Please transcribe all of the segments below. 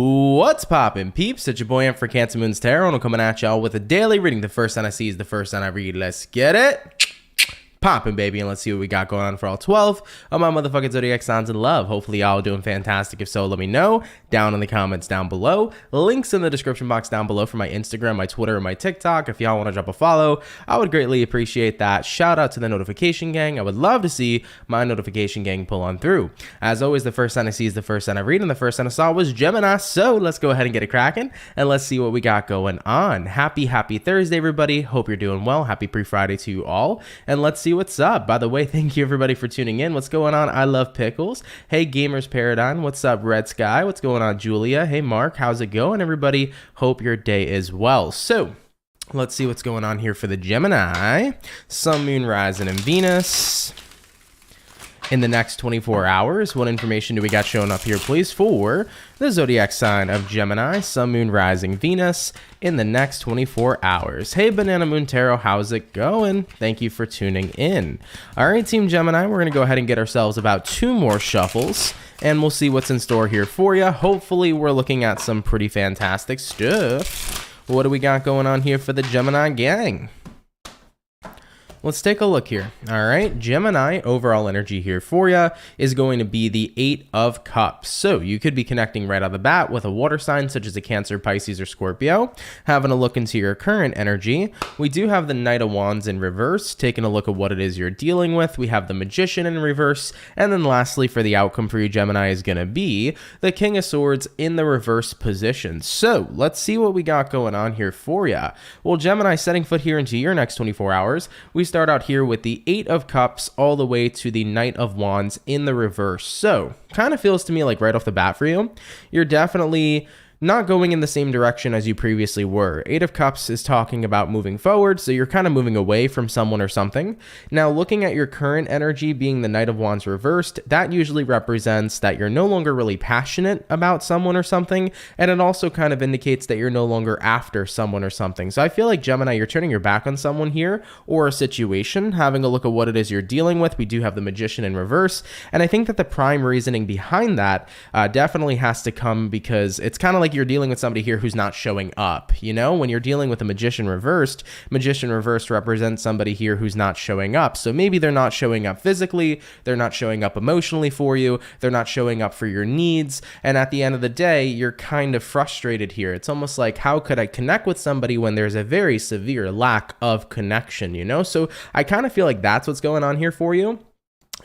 What's poppin', peeps? It's your boy M for CancerMoonsTarot, and I'm coming at y'all with a daily reading. The first sign I see is the first sign I read. Let's get it poppin', baby, and let's see what we got going on for all 12 of my motherfucking zodiac signs in love. Hopefully y'all doing fantastic. If so, let me know down in the comments down below. Links in the description box down below for my Instagram, my Twitter, and my TikTok. If y'all want to drop a follow, I would greatly appreciate that. Shout out to the notification gang. I would love to see my notification gang pull on through. As always, the first sign I see is the first sign I read, and the first sign I saw was Gemini. So let's go ahead and get it cracking, and let's see what we got going on. Happy Thursday, everybody. Hope you're doing well. Happy pre-Friday to you all, and let's see what's up. By the way, thank you everybody for tuning in. What's going on? I love pickles. Hey, Gamers Paradigm. What's up, Red Sky? What's going on, Julia? Hey, Mark. How's it going, everybody? Hope your day is well. So let's see what's going on here for the Gemini. Sun, Moon, Rising, and Venus in the next 24 hours. What information do we got showing up here, please, for the zodiac sign of Gemini, Sun, Moon, Rising, Venus in the next 24 hours? Hey, Banana Moon Tarot, how's it going? Thank you for tuning in. All right, Team Gemini, we're going to go ahead and get ourselves about 2 more shuffles, and we'll see what's in store here for you. Hopefully, we're looking at some pretty fantastic stuff. What do we got going on here for the Gemini gang? Let's take a look here. All right, Gemini, overall energy here for you is going to be the 8 of Cups. So you could be connecting right out of the bat with a water sign such as a Cancer, Pisces, or Scorpio. Having a look into your current energy, we do have the Knight of Wands in reverse, taking a look at what it is you're dealing with. We have the Magician in reverse. And then lastly, for the outcome for you, Gemini, is going to be the King of Swords in the reverse position. So let's see what we got going on here for you. Well, Gemini, setting foot here into your next 24 hours, we start out here with the 8 of Cups all the way to the Knight of Wands in the reverse. So kind of feels to me like right off the bat for you, you're definitely not going in the same direction as you previously were. 8 of Cups is talking about moving forward, so you're kind of moving away from someone or something. Now, looking at your current energy being the Knight of Wands reversed, that usually represents that you're no longer really passionate about someone or something, and it also kind of indicates that you're no longer after someone or something. So I feel like, Gemini, you're turning your back on someone here or a situation, having a look at what it is you're dealing with. We do have the Magician in reverse, and I think that the prime reasoning behind that definitely has to come because it's kind of like you're dealing with somebody here who's not showing up. You know, when you're dealing with a Magician reversed represents somebody here who's not showing up. So maybe they're not showing up physically, they're not showing up emotionally for you, they're not showing up for your needs, and at the end of the day, you're kind of frustrated here. It's almost like, how could I connect with somebody when there's a very severe lack of connection, you know? So I kind of feel like that's what's going on here for you.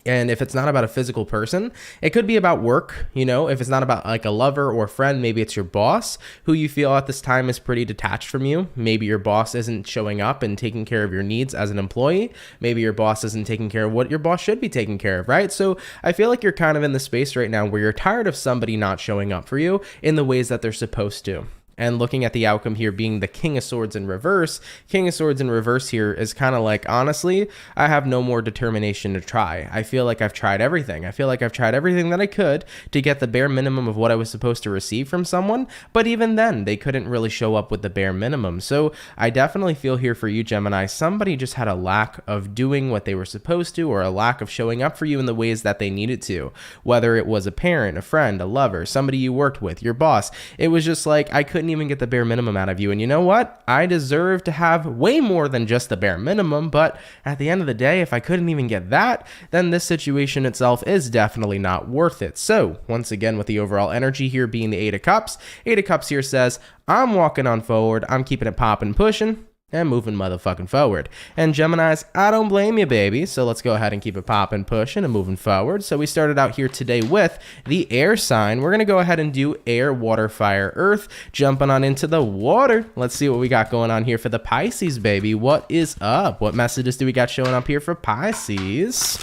And if it's not about a physical person, it could be about work. You know, if it's not about like a lover or a friend, maybe it's your boss who you feel at this time is pretty detached from you. Maybe your boss isn't showing up and taking care of your needs as an employee. Maybe your boss isn't taking care of what your boss should be taking care of, right? So I feel like you're kind of in the space right now where you're tired of somebody not showing up for you in the ways that they're supposed to. And looking at the outcome here being the King of Swords in reverse, King of Swords in reverse here is kind of like, honestly, I have no more determination to try. I feel like I've tried everything. I feel like I've tried everything that I could to get the bare minimum of what I was supposed to receive from someone. But even then, they couldn't really show up with the bare minimum. So I definitely feel here for you, Gemini, somebody just had a lack of doing what they were supposed to, or a lack of showing up for you in the ways that they needed to. Whether it was a parent, a friend, a lover, somebody you worked with, your boss. It was just like, I couldn't even get the bare minimum out of you. And you know what? I deserve to have way more than just the bare minimum. But at the end of the day, if I couldn't even get that, then this situation itself is definitely not worth it. So once again, with the overall energy here being the 8 of Cups, 8 of Cups here says, I'm walking on forward. I'm keeping it popping, pushing, and moving motherfucking forward. And Geminis, I don't blame you, baby. So let's go ahead and keep it popping, pushing, and moving forward. So we started out here today with the air sign. We're going to go ahead and do air, water, fire, earth. Jumping on into the water. Let's see what we got going on here for the Pisces, baby. What is up? What messages do we got showing up here for Pisces?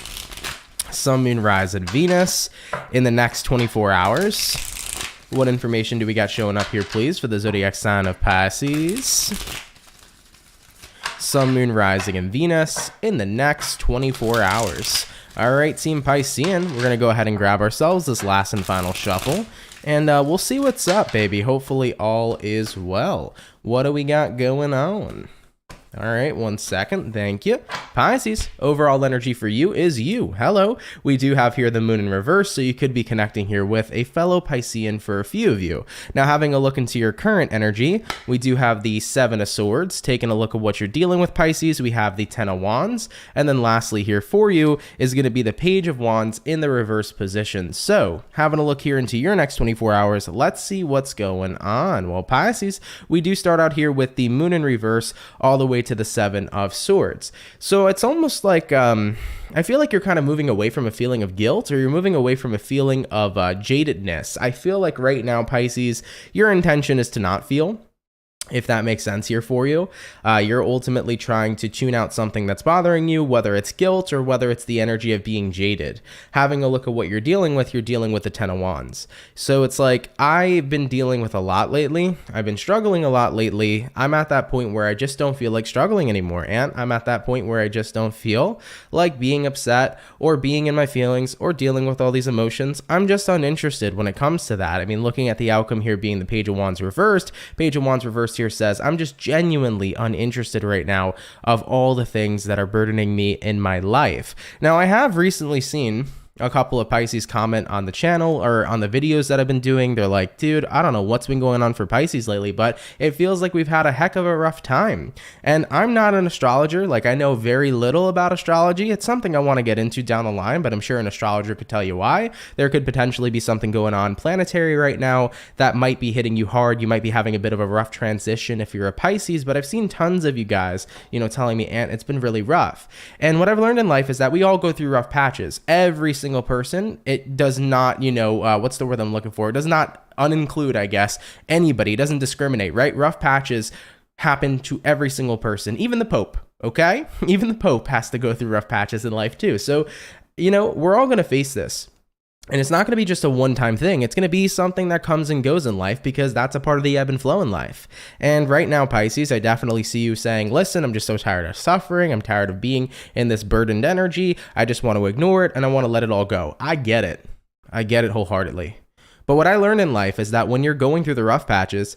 Sun, Moon, Rising, Venus in the next 24 hours. What information do we got showing up here, please, for the zodiac sign of Pisces? Sun, Moon, Rising, and Venus in the next 24 hours. All right, Team Piscean, we're going to go ahead and grab ourselves this last and final shuffle, and we'll see what's up, baby. Hopefully all is well. What do we got going on? All right, 1 second. Thank you. Pisces, overall energy for you is you. Hello. We do have here the moon in reverse, so you could be connecting here with a fellow Piscean for a few of you. Now, having a look into your current energy, we do have the 7 of Swords. Taking a look at what you're dealing with, Pisces, we have the 10 of Wands. And then lastly here for you is going to be the Page of Wands in the reverse position. So, having a look here into your next 24 hours, let's see what's going on. Well, Pisces, we do start out here with the moon in reverse all the way to the 7 of Swords. So it's almost like I feel like you're kind of moving away from a feeling of guilt, or you're moving away from a feeling of jadedness. I feel like right now, Pisces, your intention is to not feel, if that makes sense here for you. You're ultimately trying to tune out something that's bothering you, whether it's guilt or whether it's the energy of being jaded. Having a look at what you're dealing with the 10 of Wands. So it's like, I've been dealing with a lot lately. I've been struggling a lot lately. I'm at that point where I just don't feel like struggling anymore. And I'm at that point where I just don't feel like being upset or being in my feelings or dealing with all these emotions. I'm just uninterested when it comes to that. I mean, looking at the outcome here being the Page of Wands reversed, Page of Wands reversed here says, I'm just genuinely uninterested right now of all the things that are burdening me in my life. Now, I have recently seen a couple of Pisces comment on the channel or on the videos that I've been doing. They're like, dude, I don't know what's been going on for Pisces lately, but it feels like we've had a heck of a rough time. And I'm not an astrologer. Like, I know very little about astrology. It's something I want to get into down the line, but I'm sure an astrologer could tell you why. There could potentially be something going on planetary right now that might be hitting you hard. You might be having a bit of a rough transition if you're a Pisces, but I've seen tons of you guys, telling me, Aunt, it's been really rough. And what I've learned in life is that we all go through rough patches. Every single person. It does not, what's the word I'm looking for? It does not uninclude, I guess, anybody. It doesn't discriminate, right? Rough patches happen to every single person, even the Pope, okay? Even the Pope has to go through rough patches in life too. So, we're all going to face this. And it's not going to be just a one-time thing. It's going to be something that comes and goes in life, because that's a part of the ebb and flow in life. And right now, Pisces, I definitely see you saying, listen, I'm just so tired of suffering. I'm tired of being in this burdened energy. I just want to ignore it and I want to let it all go. I get it. I get it wholeheartedly. But what I learned in life is that when you're going through the rough patches,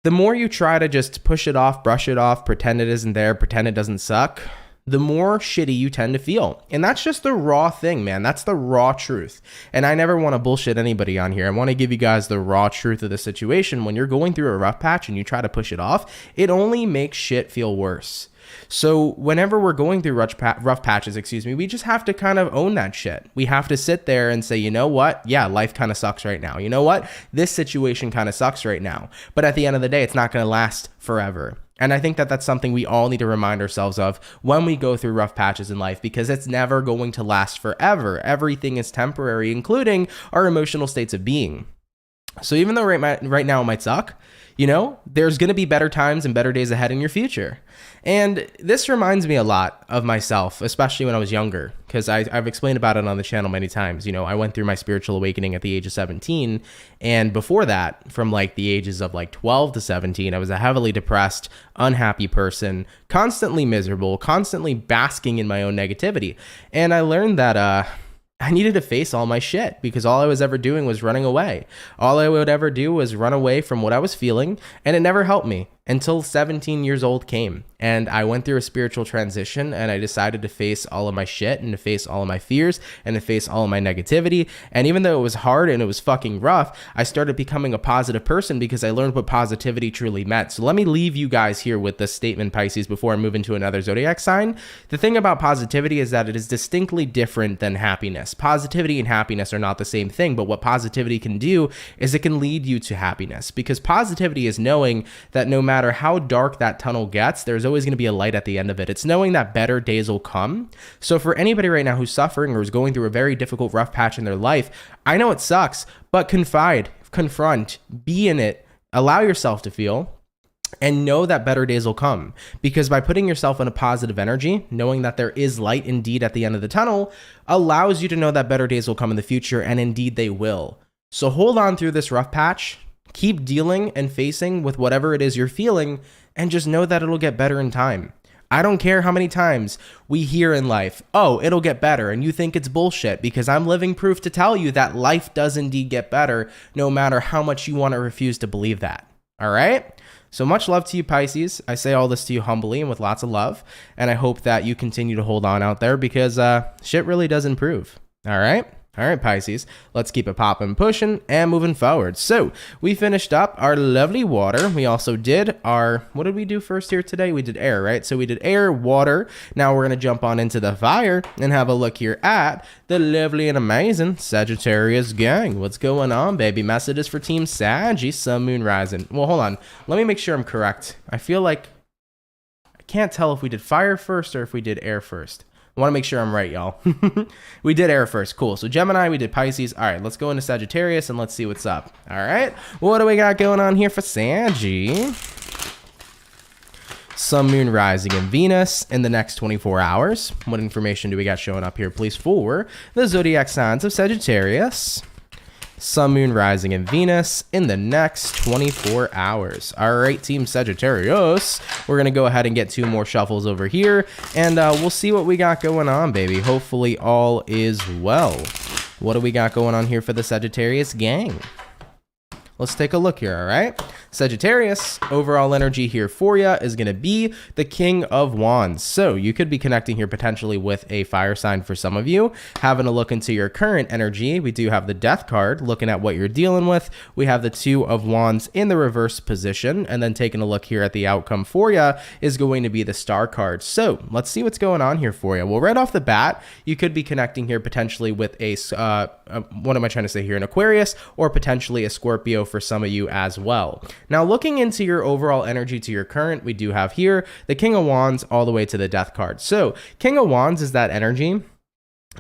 the more you try to just push it off, brush it off, pretend it isn't there, pretend it doesn't suck, the more shitty you tend to feel. And that's just the raw thing, man. That's the raw truth. And I never want to bullshit anybody on here. I want to give you guys the raw truth of the situation. When you're going through a rough patch and you try to push it off, it only makes shit feel worse. So whenever we're going through rough patches, we just have to kind of own that shit. We have to sit there and say, you know what? Yeah, life kind of sucks right now. You know what? This situation kind of sucks right now. But at the end of the day, it's not going to last forever. And I think that that's something we all need to remind ourselves of when we go through rough patches in life, because it's never going to last forever. Everything is temporary, including our emotional states of being. So even though right now it might suck, there's going to be better times and better days ahead in your future. And this reminds me a lot of myself, especially when I was younger, because I've explained about it on the channel many times. I went through my spiritual awakening at the age of 17. And before that, from like the ages of like 12 to 17, I was a heavily depressed, unhappy person, constantly miserable, constantly basking in my own negativity. And I learned that, I needed to face all my shit, because all I was ever doing was running away. All I would ever do was run away from what I was feeling, and it never helped me until 17 years old came. And I went through a spiritual transition, and I decided to face all of my shit and to face all of my fears and to face all of my negativity. And even though it was hard and it was fucking rough, I started becoming a positive person because I learned what positivity truly meant. So let me leave you guys here with this statement, Pisces, before I move into another zodiac sign. The thing about positivity is that it is distinctly different than happiness. Positivity and happiness are not the same thing, but what positivity can do is it can lead you to happiness, because positivity is knowing that no matter how dark that tunnel gets, there's always going to be a light at the end of it. It's knowing that better days will come. So for anybody right now who's suffering or is going through a very difficult, rough patch in their life, I know it sucks, but confide, confront, be in it, allow yourself to feel, and know that better days will come. Because by putting yourself in a positive energy, knowing that there is light indeed at the end of the tunnel, allows you to know that better days will come in the future, and indeed they will. So hold on through this rough patch, keep dealing and facing with whatever it is you're feeling, and just know that it'll get better in time. I don't care how many times we hear in life, oh, it'll get better, and you think it's bullshit, because I'm living proof to tell you that life does indeed get better, no matter how much you want to refuse to believe that. All right. So much love to you, Pisces. I say all this to you humbly and with lots of love. And I hope that you continue to hold on out there because shit really does improve. All right. All right, Pisces, let's keep it popping, pushing, and moving forward. So we finished up our lovely water. We also did our, what did we do first here today? We did air, right? So we did air, water. Now we're going to jump on into the fire and have a look here at the lovely and amazing Sagittarius gang. What's going on, baby? Messages for Team Saggy, Sun, Moon, Rising. Well, hold on. Let me make sure I'm correct. I feel like I can't tell if we did fire first or if we did air first. I want to make sure I'm right, y'all. We did air first. Cool. So Gemini, we did Pisces. All right, let's go into Sagittarius and let's see what's up. All right. What do we got going on here for Saggy? Sun, Moon, Rising, and Venus in the next 24 hours. What information do we got showing up here, please, for the zodiac signs of Sagittarius? Sun, Moon, Rising, and Venus in the next 24 hours. All right, Team Sagittarius. We're going to go ahead and get 2 more shuffles over here, and we'll see what we got going on, baby. Hopefully all is well. What do we got going on here for the Sagittarius gang? Let's take a look here, all right? Sagittarius, overall energy here for you is going to be the King of Wands. So you could be connecting here potentially with a fire sign for some of you. Having a look into your current energy, we do have the Death card, looking at what you're dealing with. We have the 2 of Wands in the reverse position, and then taking a look here at the outcome for you is going to be the Star card. So let's see what's going on here for you. Well, right off the bat, you could be connecting here potentially with a, what am I trying to say here, an Aquarius, or potentially a Scorpio for some of you as well. Now, looking into your overall energy to your current, we do have here the King of Wands all the way to the Death card. So King of Wands is that energy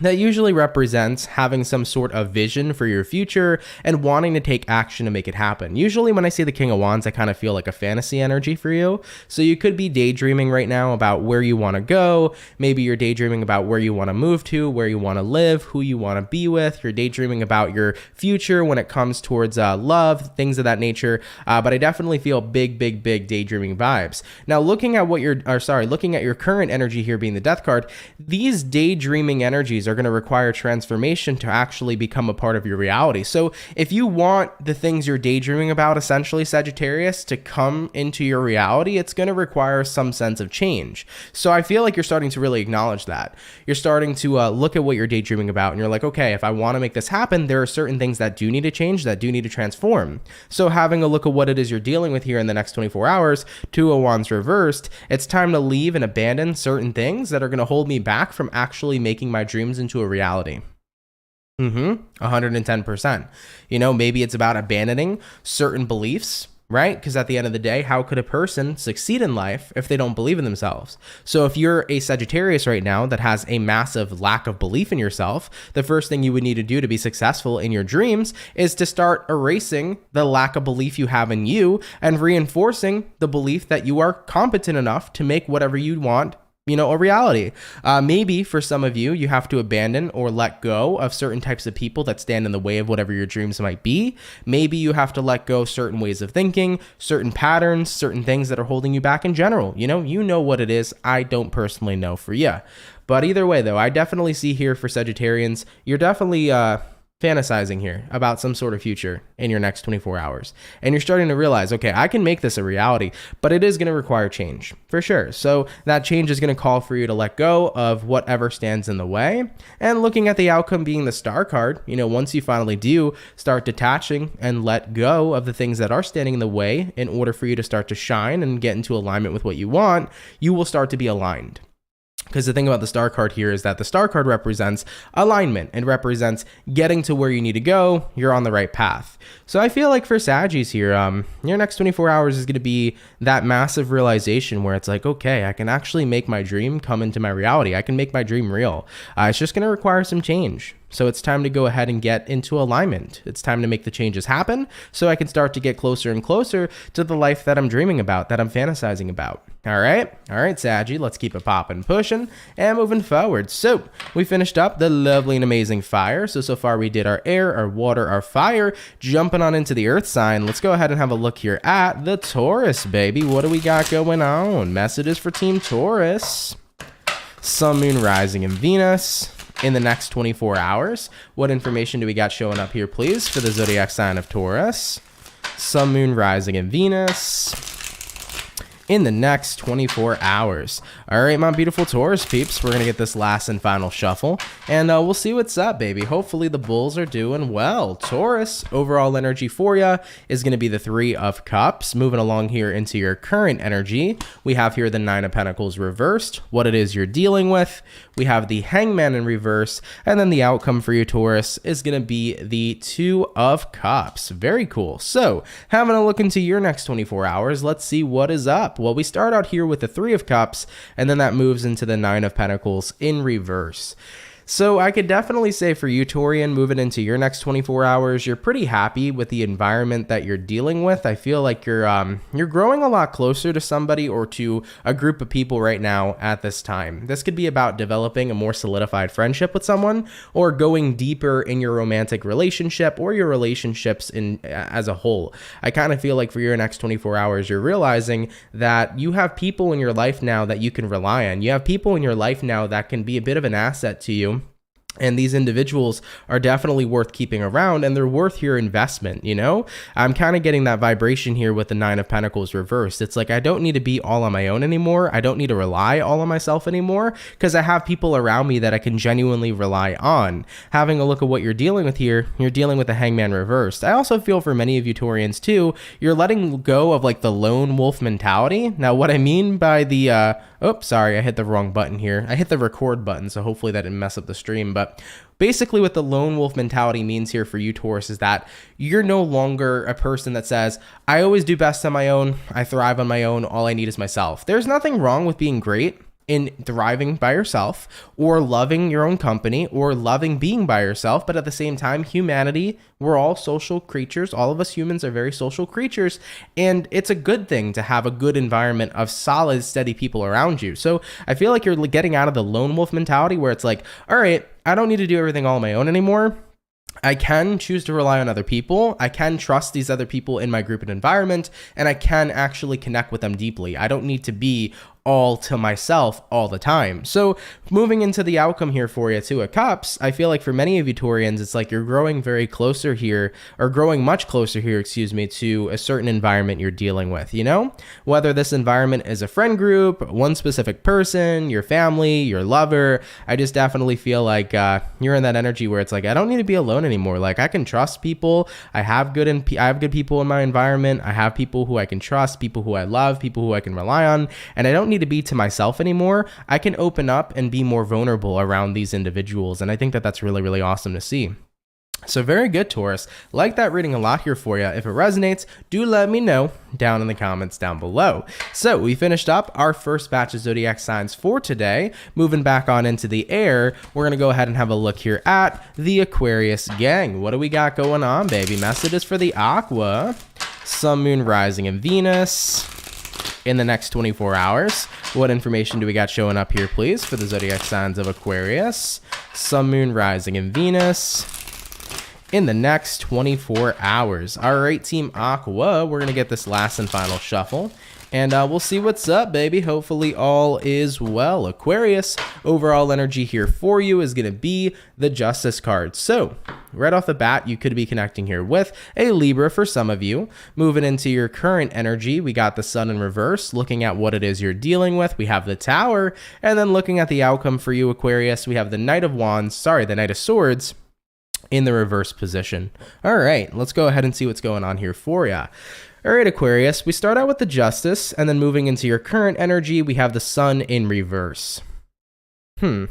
that usually represents having some sort of vision for your future and wanting to take action to make it happen. Usually when I see the King of Wands, I kind of feel like a fantasy energy for you. So you could be daydreaming right now about where you want to go. Maybe you're daydreaming about where you want to move to, where you want to live, who you want to be with. You're daydreaming about your future when it comes towards love, things of that nature. But I definitely feel big daydreaming vibes. Now, looking at your current energy here being the Death card, these daydreaming energies are going to require transformation to actually become a part of your reality. So if you want the things you're daydreaming about, essentially Sagittarius, to come into your reality, it's going to require some sense of change. So I feel like you're starting to really acknowledge that. You're starting to look at what you're daydreaming about, and you're like, okay, if I want to make this happen, there are certain things that do need to change, that do need to transform. So having a look at what it is you're dealing with here in the next 24 hours, 2 of Wands reversed, it's time to leave and abandon certain things that are going to hold me back from actually making my dreams into a reality. 110%. You know, maybe it's about abandoning certain beliefs, right? Because at the end of the day, how could a person succeed in life if they don't believe in themselves? So if you're a Sagittarius right now that has a massive lack of belief in yourself, the first thing you would need to do to be successful in your dreams is to start erasing the lack of belief you have in you and reinforcing the belief that you are competent enough to make whatever you want, you know, a reality. Maybe for some of you, you have to abandon or let go of certain types of people that stand in the way of whatever your dreams might be. Maybe you have to let go certain ways of thinking, certain patterns, certain things that are holding you back in general. You know what it is. I don't personally know for you. But either way, though, I definitely see here for Sagittarians, you're definitely fantasizing here about some sort of future in your next 24 hours. And you're starting to realize, okay, I can make this a reality, but it is going to require change for sure. So that change is going to call for you to let go of whatever stands in the way. And looking at the outcome being the Star card, you know, once you finally do start detaching and let go of the things that are standing in the way in order for you to start to shine and get into alignment with what you want, you will start to be aligned. Because the thing about the Star card here is that the Star card represents alignment and represents getting to where you need to go. You're on the right path. So I feel like for Saggies here, your next 24 hours is going to be that massive realization where it's like, okay, I can actually make my dream come into my reality. I can make my dream real. It's just going to require some change. So it's time to go ahead and get into alignment. It's time to make the changes happen so I can start to get closer and closer to the life that I'm dreaming about, that I'm fantasizing about. All right, Saggy, let's keep it popping, pushing, and moving forward. So we finished up the lovely and amazing fire. So far we did our air, our water, our fire. Jumping on into the earth sign, let's go ahead and have a look here at the Taurus, baby. What do we got going on? Messages for Team Taurus. Sun, Moon, Rising, and Venus in the next 24 hours. What information do we got showing up here, please, for the zodiac sign of Taurus? Sun, Moon, Rising, and Venus in the next 24 hours. All right, my beautiful Taurus peeps, we're gonna get this last and final shuffle, and we'll see what's up, baby. Hopefully the bulls are doing well. Taurus, overall energy for you is gonna be the Three of Cups. Moving along here into your current energy, we have here the Nine of Pentacles reversed, what it is you're dealing with. We have the Hangman in reverse, and then the outcome for you, Taurus, is gonna be the Two of Cups. Very cool. So, having a look into your next 24 hours, let's see what is up. Well, we start out here with the Three of Cups, and then that moves into the Nine of Pentacles in reverse. So I could definitely say for you, Taurian, moving into your next 24 hours, you're pretty happy with the environment that you're dealing with. I feel like you're growing a lot closer to somebody or to a group of people right now at this time. This could be about developing a more solidified friendship with someone, or going deeper in your romantic relationship or your relationships as a whole. I kind of feel like for your next 24 hours, you're realizing that you have people in your life now that you can rely on. You have people in your life now that can be a bit of an asset to you. And these individuals are definitely worth keeping around, and they're worth your investment, you know? I'm kind of getting that vibration here with the Nine of Pentacles reversed. It's like, I don't need to be all on my own anymore. I don't need to rely all on myself anymore, because I have people around me that I can genuinely rely on. Having a look at what you're dealing with here, you're dealing with the Hangman reversed. I also feel for many of you Taurians too, you're letting go of like the lone wolf mentality. Now, what I mean by the, oops, sorry, I hit the wrong button here. I hit the record button, so hopefully that didn't mess up the stream. But basically what the lone wolf mentality means here for you, Taurus, is that you're no longer a person that says, I always do best on my own, I thrive on my own, all I need is myself. There's nothing wrong with being great in thriving by yourself, or loving your own company, or loving being by yourself. But at the same time, humanity, we're all social creatures. All of us humans are very social creatures, and it's a good thing to have a good environment of solid, steady people around you. So I feel like you're getting out of the lone wolf mentality where it's like, all right, I don't need to do everything all on my own anymore. I can choose to rely on other people. I can trust these other people in my group and environment, and I can actually connect with them deeply. I don't need to be all to myself all the time. So moving into the outcome here for you, Two of Cups, I feel like for many of you Taurians, it's like you're growing very closer here, or growing much closer here, excuse me, to a certain environment you're dealing with, you know? Whether this environment is a friend group, one specific person, your family, your lover, I just definitely feel like you're in that energy where it's like, I don't need to be alone anymore. Like, I can trust people. I have good people in my environment. I have people who I can trust, people who I love, people who I can rely on, and I don't need to be to myself anymore. I can open up and be more vulnerable around these individuals, and I think that that's really, really awesome to see. So very good, Taurus. Like that reading a lot here for you. If it resonates, do let me know down in the comments down below. So we finished up our first batch of zodiac signs for today. Moving back on into the air, we're going to go ahead and have a look here at the Aquarius gang. What do we got going on, baby? Messages for the Aqua, Sun, Moon, Rising, and Venus in the next 24 hours. What information do we got showing up here, please, for the zodiac signs of Aquarius, Sun, Moon, Rising, and Venus in the next 24 hours. All right, Team Aqua, we're going to get this last and final shuffle, and we'll see what's up, baby. Hopefully all is well. Aquarius, overall energy here for you is going to be the Justice card. So right off the bat, you could be connecting here with a Libra for some of you. Moving into your current energy, we got the Sun in reverse. Looking at what it is you're dealing with, we have the Tower. And then looking at the outcome for you, Aquarius, we have the Knight of Swords in the reverse position. All right, let's go ahead and see what's going on here for you. All right, Aquarius, we start out with the Justice, and then moving into your current energy, we have the Sun in reverse. Kind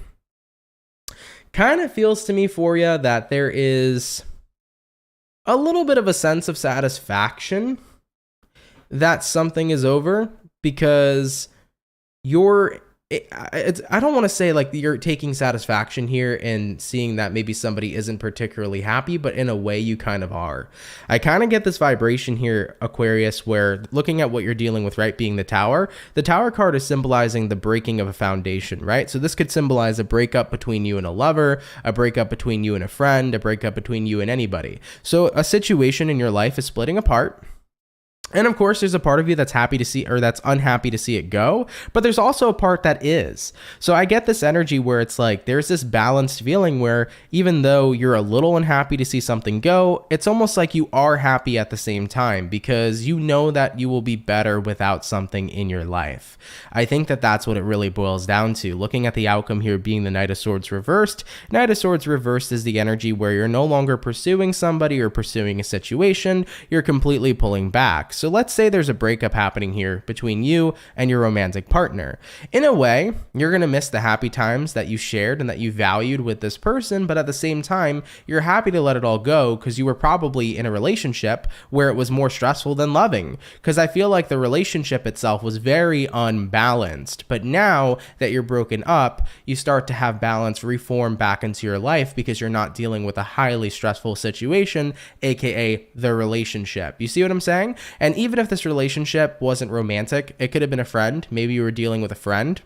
of feels to me for you that there is a little bit of a sense of satisfaction that something is over, because I don't want to say like you're taking satisfaction here and seeing that maybe somebody isn't particularly happy, but in a way you kind of are. I kind of get this vibration here, Aquarius, where looking at what you're dealing with, right, being the Tower card is symbolizing the breaking of a foundation, right? So this could symbolize a breakup between you and a lover, a breakup between you and a friend, a breakup between you and anybody. So a situation in your life is splitting apart. And of course, there's a part of you that's happy to see, or that's unhappy to see it go, but there's also a part that is. So I get this energy where it's like there's this balanced feeling where even though you're a little unhappy to see something go, it's almost like you are happy at the same time because you know that you will be better without something in your life. I think that that's what it really boils down to. Looking at the outcome here being the Knight of Swords reversed. Knight of Swords reversed is the energy where you're no longer pursuing somebody or pursuing a situation. You're completely pulling back. So let's say there's a breakup happening here between you and your romantic partner. In a way, you're going to miss the happy times that you shared and that you valued with this person, but at the same time, you're happy to let it all go because you were probably in a relationship where it was more stressful than loving. Because I feel like the relationship itself was very unbalanced. But now that you're broken up, you start to have balance reform back into your life because you're not dealing with a highly stressful situation, aka the relationship. You see what I'm saying? And even if this relationship wasn't romantic, it could have been a friend. Maybe you were dealing with a friend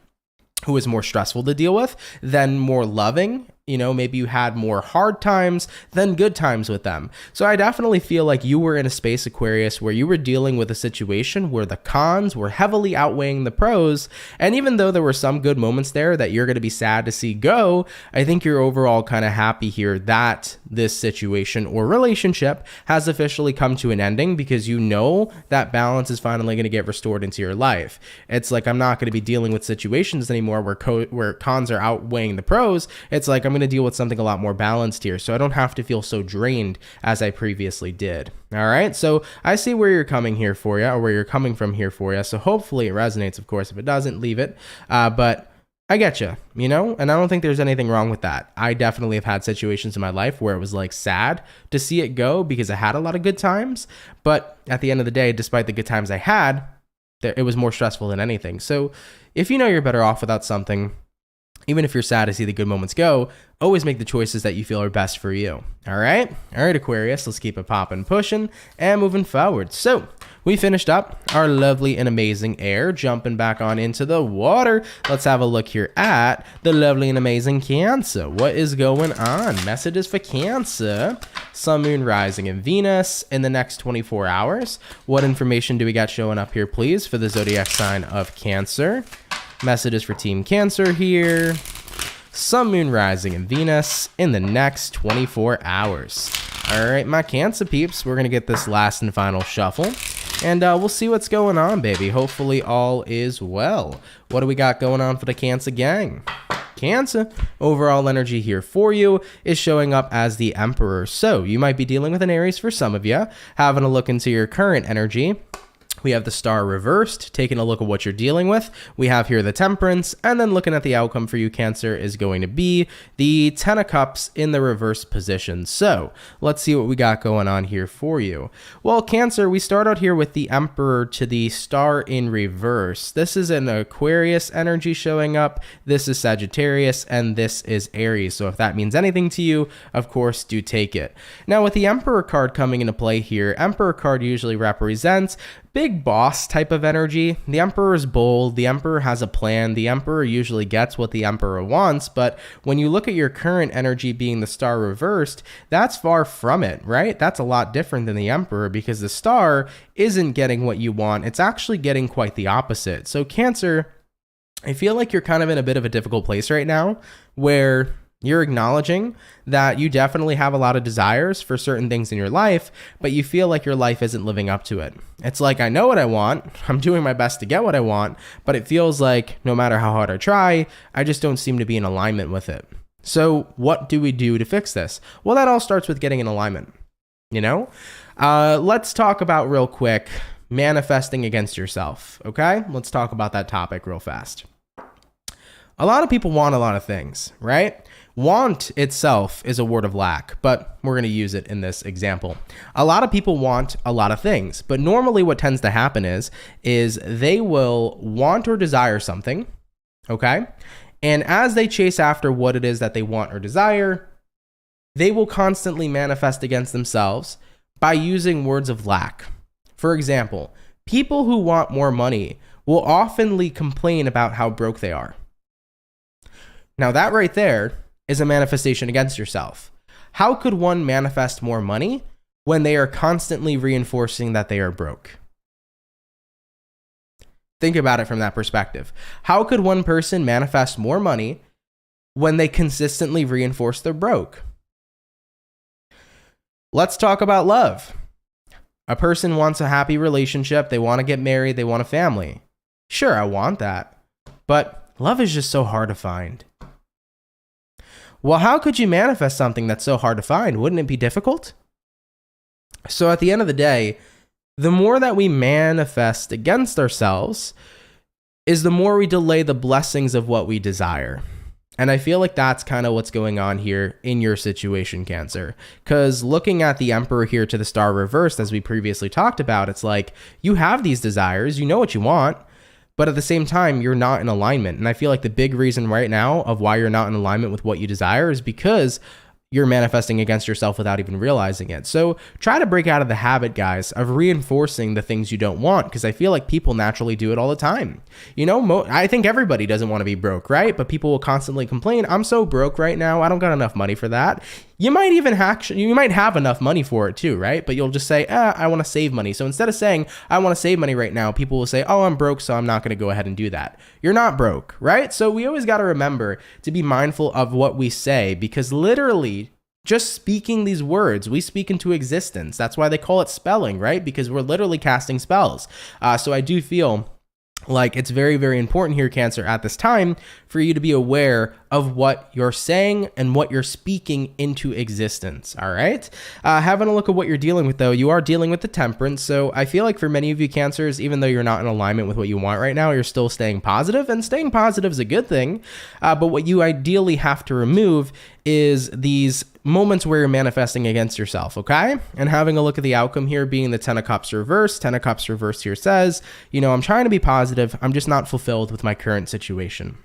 who was more stressful to deal with than more loving. You know, maybe you had more hard times than good times with them. So I definitely feel like you were in a space, Aquarius, where you were dealing with a situation where the cons were heavily outweighing the pros. And even though there were some good moments there that you're going to be sad to see go, I think you're overall kind of happy here that this situation or relationship has officially come to an ending because you know that balance is finally going to get restored into your life. It's like, I'm not going to be dealing with situations anymore where cons are outweighing the pros. It's like, I'm going to deal with something a lot more balanced here, so I don't have to feel so drained as I previously did. All right, so I see where you're coming here for you, or where you're coming from here for you. So hopefully it resonates. Of course, if it doesn't, leave it. But I get you, you know, and I don't think there's anything wrong with that. I definitely have had situations in my life where it was like sad to see it go because I had a lot of good times. But at the end of the day, despite the good times I had, it was more stressful than anything. So if you know you're better off without something, even if you're sad to see the good moments go, always make the choices that you feel are best for you. All right, Aquarius, let's keep it popping, pushing, and moving forward. So we finished up our lovely and amazing air, jumping back on into the water. Let's have a look here at the lovely and amazing Cancer. What is going on? Messages for Cancer. Sun, Moon, Rising, and Venus in the next 24 hours. What information do we got showing up here, please, for the zodiac sign of Cancer? Messages for Team Cancer here. Sun, Moon, Rising, and Venus in the next 24 hours. All right, my Cancer peeps, we're going to get this last and final shuffle. And we'll see what's going on, baby. Hopefully all is well. What do we got going on for the Cancer gang? Cancer, overall energy here for you is showing up as the Emperor. So you might be dealing with an Aries for some of you. Having a look into your current energy. We have the Star reversed, taking a look at what you're dealing with. We have here the Temperance, and then looking at the outcome for you, Cancer, is going to be the Ten of Cups in the reverse position. So let's see what we got going on here for you. Well, Cancer, we start out here with the Emperor to the Star in reverse. This is an Aquarius energy showing up. This is Sagittarius, and this is Aries. So if that means anything to you, of course, do take it. Now, with the Emperor card coming into play here, Emperor card usually represents big boss type of energy. The Emperor is bold. The Emperor has a plan. The Emperor usually gets what the Emperor wants. But when you look at your current energy being the Star reversed, that's far from it, right? That's a lot different than the Emperor because the Star isn't getting what you want. It's actually getting quite the opposite. So Cancer, I feel like you're kind of in a bit of a difficult place right now where you're acknowledging that you definitely have a lot of desires for certain things in your life, but you feel like your life isn't living up to it. It's like, I know what I want. I'm doing my best to get what I want, but it feels like no matter how hard I try, I just don't seem to be in alignment with it. So what do we do to fix this? Well, that all starts with getting in alignment, you know? Let's talk about real quick manifesting against yourself, okay? Let's talk about that topic real fast. A lot of people want a lot of things, right? Want itself is a word of lack, but we're going to use it in this example. A lot of people want a lot of things, but normally what tends to happen is they will want or desire something, okay? And as they chase after what it is that they want or desire, they will constantly manifest against themselves by using words of lack. For example, people who want more money will oftenly complain about how broke they are. Now that right there is a manifestation against yourself. How could one manifest more money when they are constantly reinforcing that they are broke? Think about it from that perspective. How could one person manifest more money when they consistently reinforce they're broke? Let's talk about love. A person wants a happy relationship. They want to get married. They want a family. Sure, I want that. But love is just so hard to find. Well, how could you manifest something that's so hard to find? Wouldn't it be difficult? So at the end of the day, the more that we manifest against ourselves is the more we delay the blessings of what we desire. And I feel like that's kind of what's going on here in your situation, Cancer. Because looking at the Emperor here to the Star reversed, as we previously talked about, it's like you have these desires, you know what you want, but at the same time, you're not in alignment. And I feel like the big reason right now of why you're not in alignment with what you desire is because you're manifesting against yourself without even realizing it. So try to break out of the habit, guys, of reinforcing the things you don't want, because I feel like people naturally do it all the time. You know, I think everybody doesn't want to be broke, right? But people will constantly complain, I'm so broke right now, I don't got enough money for that. You might even you might have enough money for it too, right? But you'll just say, I want to save money. So instead of saying, I want to save money right now, people will say, oh, I'm broke, so I'm not going to go ahead and do that. You're not broke, right? So we always got to remember to be mindful of what we say, because literally just speaking these words, we speak into existence. That's why they call it spelling, right? Because we're literally casting spells. So I do feel like it's very, very important here, Cancer, at this time for you to be aware of what you're saying and what you're speaking into existence, all right? Having a look at what you're dealing with, though, you are dealing with the Temperance, so I feel like for many of you Cancers, even though you're not in alignment with what you want right now, you're still staying positive, and staying positive is a good thing, but what you ideally have to remove is these moments where you're manifesting against yourself, okay? And having a look at the outcome here being the 10 of Cups reversed. 10 of Cups reversed here says, you know, I'm trying to be positive, I'm just not fulfilled with my current situation.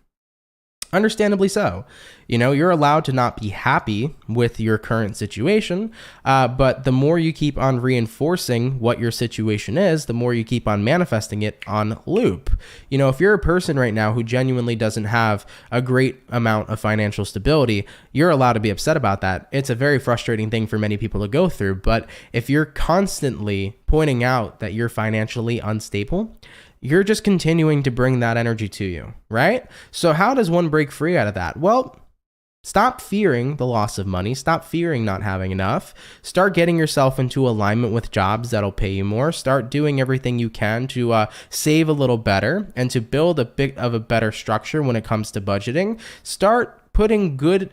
Understandably so. You know, you're allowed to not be happy with your current situation, but the more you keep on reinforcing what your situation is, the more you keep on manifesting it on loop. You know, if you're a person right now who genuinely doesn't have a great amount of financial stability, you're allowed to be upset about that. It's a very frustrating thing for many people to go through, but if you're constantly pointing out that you're financially unstable, you're just continuing to bring that energy to you, right? So how does one break free out of that? Well, stop fearing the loss of money. Stop fearing not having enough. Start getting yourself into alignment with jobs that'll pay you more. Start doing everything you can to save a little better and to build a bit of a better structure when it comes to budgeting. Start putting good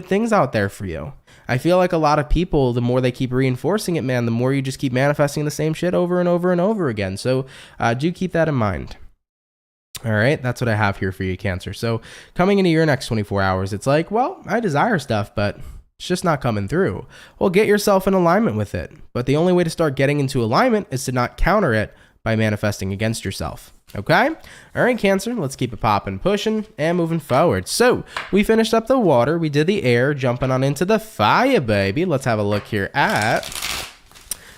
things out there for you. I feel like a lot of people, the more they keep reinforcing it, man, the more you just keep manifesting the same shit over and over and over again. So do keep that in mind. All right, that's what I have here for you, Cancer. So coming into your next 24 hours, it's like, well, I desire stuff, but it's just not coming through. Well, get yourself in alignment with it. But the only way to start getting into alignment is to not counter it by manifesting against yourself. Okay? All right, Cancer, let's keep it popping, pushing, and moving forward. So we finished up the water. We did the air, jumping on into the fire, baby. Let's have a look here at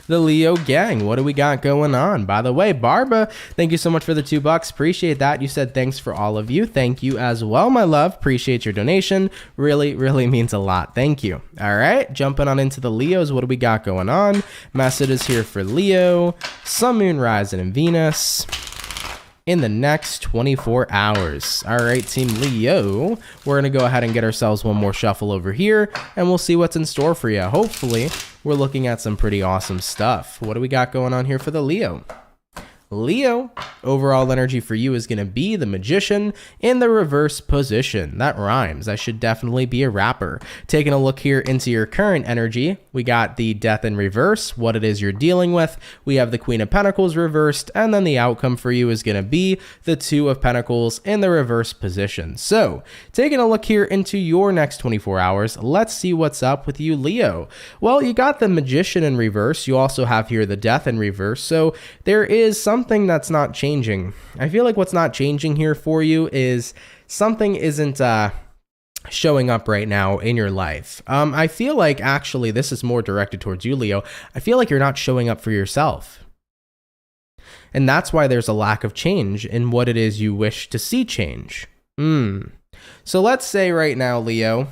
the Leo gang. What do we got going on? By the way, Barbara, thank you so much for the $2. Appreciate that. You said thanks for all of you. Thank you as well, my love. Appreciate your donation. Really, really means a lot. Thank you. All right, jumping on into the Leos. What do we got going on? Messages here for Leo. Sun, Moon, Rising, and Venus in the next 24 hours. All right, Team Leo, we're going to go ahead and get ourselves one more shuffle over here, and we'll see what's in store for you. Hopefully, we're looking at some pretty awesome stuff. What do we got going on here for the Leo? Leo, overall energy for you is going to be the Magician in the reverse position. That rhymes. I should definitely be a rapper. Taking a look here into your current energy, we got the Death in reverse, what it is you're dealing with. We have the Queen of Pentacles reversed, and then the outcome for you is going to be the Two of Pentacles in the reverse position. So, taking a look here into your next 24 hours, let's see what's up with you, Leo. Well, you got the Magician in reverse. You also have here the Death in reverse. So, there is something that's not changing. I feel like what's not changing here for you is something isn't showing up right now in your life. I feel like actually this is more directed towards you, Leo. I feel like you're not showing up for yourself. And that's why there's a lack of change in what it is you wish to see change. So let's say right now, Leo,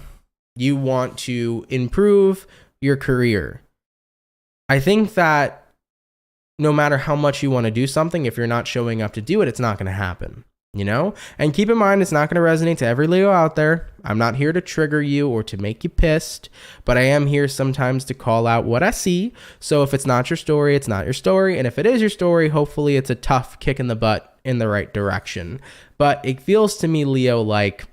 you want to improve your career. I think that no matter how much you want to do something, if you're not showing up to do it, it's not going to happen. You know, and keep in mind, it's not going to resonate to every Leo out there. I'm not here to trigger you or to make you pissed, but I am here sometimes to call out what I see. So if it's not your story, it's not your story. And if it is your story, hopefully it's a tough kick in the butt in the right direction. But it feels to me, Leo, like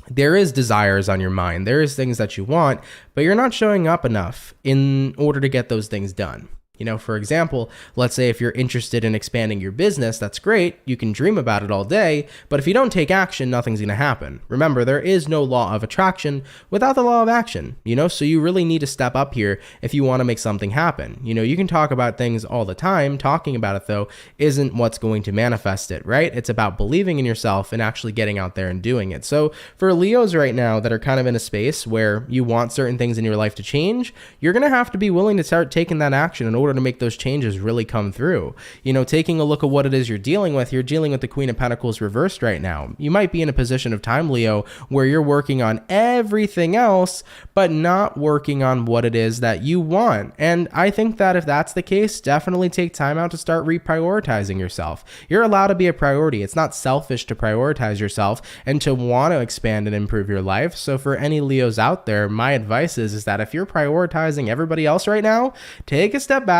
there is desires on your mind. There is things that you want, but you're not showing up enough in order to get those things done. You know, for example, let's say if you're interested in expanding your business, that's great. You can dream about it all day, but if you don't take action, nothing's going to happen. Remember, there is no law of attraction without the law of action, you know, so you really need to step up here if you want to make something happen. You know, you can talk about things all the time. Talking about it, though, isn't what's going to manifest it, right? It's about believing in yourself and actually getting out there and doing it. So for Leos right now that are kind of in a space where you want certain things in your life to change, you're going to have to be willing to start taking that action in order to make those changes really come through. You know, taking a look at what it is you're dealing with the Queen of Pentacles reversed right now. You might be in a position of time, Leo, where you're working on everything else, but not working on what it is that you want. And I think that if that's the case, definitely take time out to start reprioritizing yourself. You're allowed to be a priority. It's not selfish to prioritize yourself and to want to expand and improve your life. So for any Leos out there, my advice is that if you're prioritizing everybody else right now, take a step back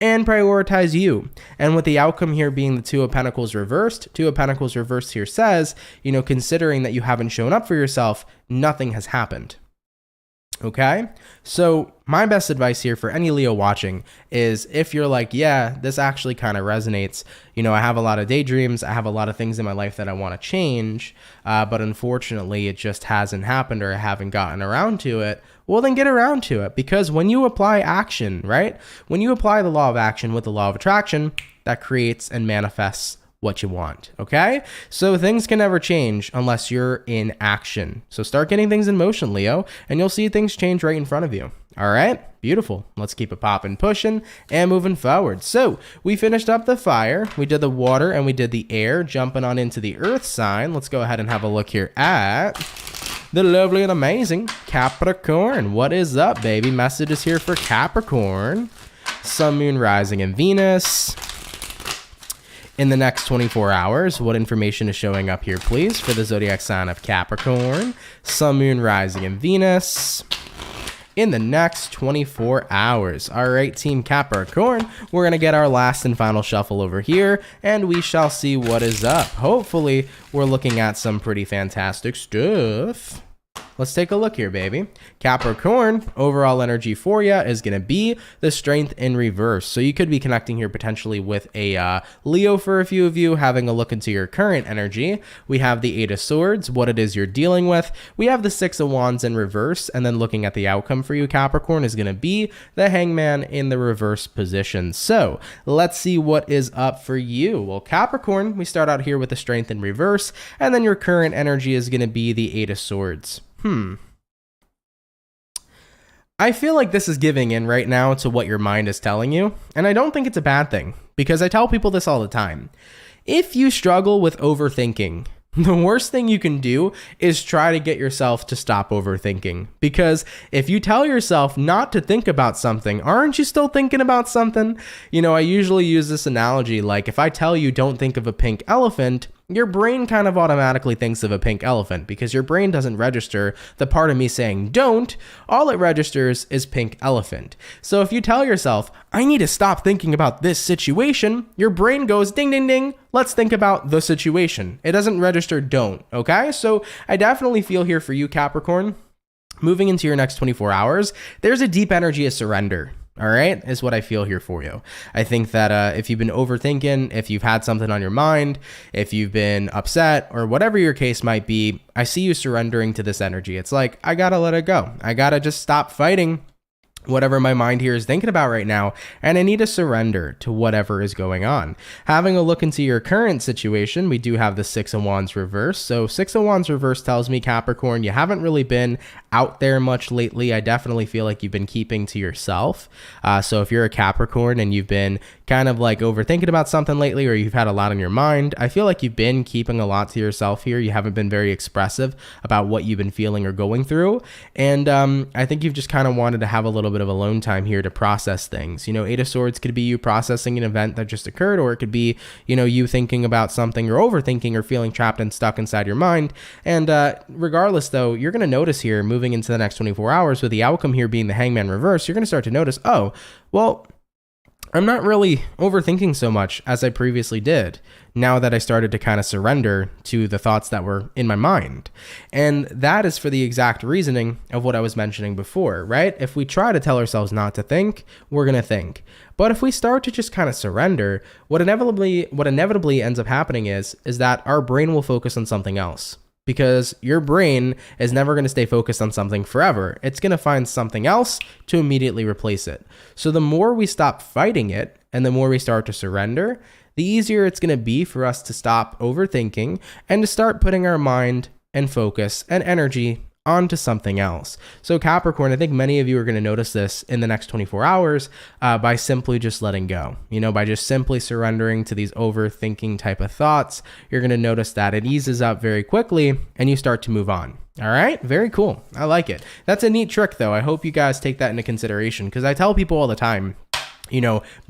and prioritize you. And with the outcome here being the Two of Pentacles reversed here says, you know, considering that you haven't shown up for yourself, nothing has happened. Okay, so my best advice here for any Leo watching is if you're like, yeah, this actually kind of resonates. You know, I have a lot of daydreams. I have a lot of things in my life that I want to change, but unfortunately it just hasn't happened or I haven't gotten around to it. Well, then get around to it, because when you apply action, right? When you apply the law of action with the law of attraction, that creates and manifests what you want, okay? So things can never change unless you're in action. So start getting things in motion, Leo, and you'll see things change right in front of you. All right, beautiful. Let's keep it popping, pushing, and moving forward. So we finished up the fire, we did the water, and we did the air, jumping on into the earth sign. Let's go ahead and have a look here at the lovely and amazing Capricorn. What is up, baby? Messages here for Capricorn. Sun, Moon, Rising, and Venus. In the next 24 hours, what information is showing up here, please, for the zodiac sign of Capricorn? Sun, Moon, Rising, and Venus. In the next 24 hours. All right, Team Capricorn, we're going to get our last and final shuffle over here, and we shall see what is up. Hopefully, we're looking at some pretty fantastic stuff. Let's take a look here, baby. Capricorn, overall energy for you is going to be the Strength in reverse. So you could be connecting here potentially with a Leo for a few of you, having a look into your current energy. We have the Eight of Swords, what it is you're dealing with. We have the Six of Wands in reverse, and then looking at the outcome for you, Capricorn, is going to be the Hangman in the reverse position. So let's see what is up for you. Well, Capricorn, we start out here with the Strength in reverse, and then your current energy is going to be the Eight of Swords. I feel like this is giving in right now to what your mind is telling you, and I don't think it's a bad thing, because I tell people this all the time. If you struggle with overthinking, the worst thing you can do is try to get yourself to stop overthinking, because if you tell yourself not to think about something, aren't you still thinking about something? You know, I usually use this analogy, like if I tell you don't think of a pink elephant, your brain kind of automatically thinks of a pink elephant, because your brain doesn't register the part of me saying don't. All it registers is pink elephant. So if you tell yourself, I need to stop thinking about this situation, your brain goes ding, ding, ding. Let's think about the situation. It doesn't register don't, okay? So I definitely feel here for you, Capricorn. Moving into your next 24 hours, there's a deep energy of surrender. All right, is what I feel here for you. I think that if you've been overthinking, if you've had something on your mind, if you've been upset, or whatever your case might be, I see you surrendering to this energy. It's like, I gotta let it go. I gotta just stop fighting whatever my mind here is thinking about right now, and I need to surrender to whatever is going on. Having a look into your current situation, we do have the Six of Wands reverse. So Six of Wands reverse tells me, Capricorn, you haven't really been out there much lately. I definitely feel like you've been keeping to yourself. So if you're a Capricorn and you've been kind of like overthinking about something lately, or you've had a lot on your mind, I feel like you've been keeping a lot to yourself here. You haven't been very expressive about what you've been feeling or going through. And I think you've just kind of wanted to have a little bit of alone time here to process things. Eight of Swords could be you processing an event that just occurred, or it could be, you thinking about something or overthinking or feeling trapped and stuck inside your mind. And regardless, though, you're going to notice here moving into the next 24 hours with the outcome here being the Hangman reverse, you're going to start to notice, oh, well, I'm not really overthinking so much as I previously did now that I started to kind of surrender to the thoughts that were in my mind. And that is for the exact reasoning of what I was mentioning before, right? If we try to tell ourselves not to think, we're going to think. But if we start to just kind of surrender, what inevitably ends up happening is that our brain will focus on something else. Because your brain is never going to stay focused on something forever. It's going to find something else to immediately replace it. So the more we stop fighting it and the more we start to surrender, the easier it's going to be for us to stop overthinking and to start putting our mind and focus and energy onto something else. So Capricorn, I think many of you are going to notice this in the next 24 hours by simply just letting go. By just simply surrendering to these overthinking type of thoughts, you're going to notice that it eases up very quickly and you start to move on. All right, very cool. I like it. That's a neat trick, though. I hope you guys take that into consideration because I tell people all the time,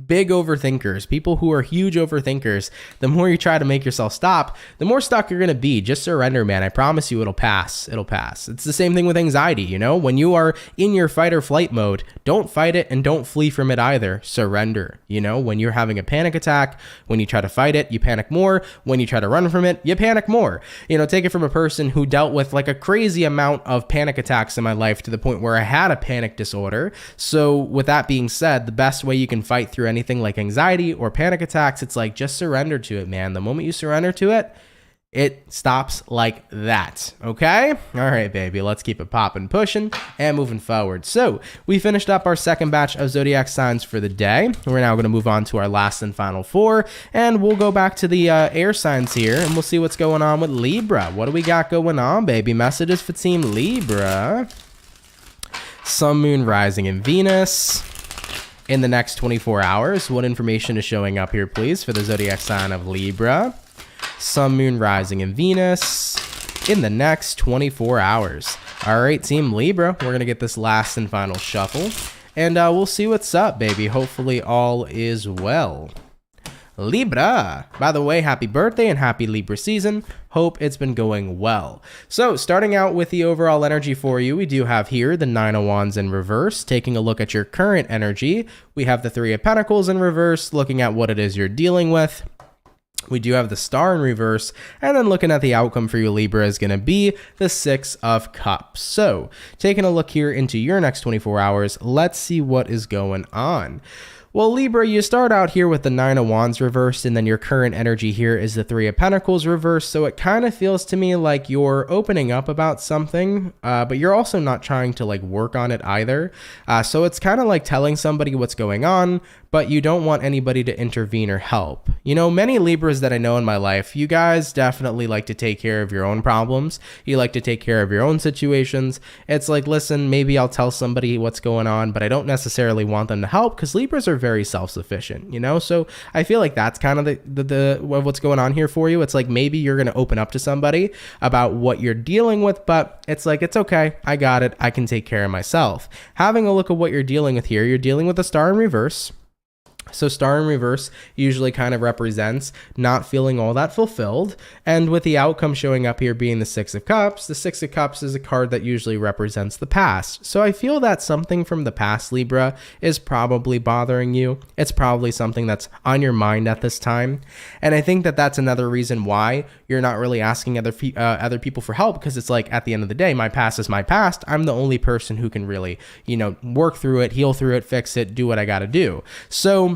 big overthinkers, people who are huge overthinkers, the more you try to make yourself stop, the more stuck you're going to be. Just surrender, man. I promise you it'll pass. It'll pass. It's the same thing with anxiety, when you are in your fight or flight mode, don't fight it and don't flee from it either. Surrender. When you're having a panic attack, when you try to fight it, you panic more. When you try to run from it, you panic more. Take it from a person who dealt with like a crazy amount of panic attacks in my life to the point where I had a panic disorder. So with that being said, the best way you can fight through anything like anxiety or panic attacks, it's like just surrender to it, man. The moment you surrender to it, it stops like that. Okay? All right, baby. Let's keep it popping, pushing, and moving forward. So we finished up our second batch of zodiac signs for the day. We're now going to move on to our last and final four, and we'll go back to the air signs here, and we'll see what's going on with Libra. What do we got going on, baby? Messages for Team Libra. Sun, Moon, Rising, and Venus. In the next 24 hours, what information is showing up here, please, for the zodiac sign of Libra? Sun, Moon, Rising, and Venus in the next 24 hours. All right, Team Libra, we're going to get this last and final shuffle, and we'll see what's up, baby. Hopefully all is well. Libra, by the way, happy birthday and happy Libra season. Hope it's been going well. So starting out with the overall energy for you, we do have here the Nine of Wands in reverse. Taking a look at your current energy, we have the Three of Pentacles in reverse, looking at what it is you're dealing with. We do have the Star in reverse, and then looking at the outcome for you, Libra, is going to be the Six of Cups. So taking a look here into your next 24 hours, let's see what is going on. Well, Libra, you start out here with the Nine of Wands reversed, and then your current energy here is the Three of Pentacles reversed. So it kind of feels to me like you're opening up about something, but you're also not trying to like work on it either. So it's kind of like telling somebody what's going on, but you don't want anybody to intervene or help. Many Libras that I know in my life, you guys definitely like to take care of your own problems. You like to take care of your own situations. It's like, listen, maybe I'll tell somebody what's going on, but I don't necessarily want them to help because Libras are very self-sufficient, So I feel like that's kind of the what's going on here for you. It's like maybe you're going to open up to somebody about what you're dealing with, but it's like, it's okay. I got it. I can take care of myself. Having a look at what you're dealing with here, you're dealing with a Star in reverse. So Star in reverse usually kind of represents not feeling all that fulfilled. And with the outcome showing up here being the Six of Cups, the Six of Cups is a card that usually represents the past. So I feel that something from the past, Libra, is probably bothering you. It's probably something that's on your mind at this time. And I think that that's another reason why you're not really asking other people for help, because it's like, at the end of the day, my past is my past. I'm the only person who can really, work through it, heal through it, fix it, do what I got to do. So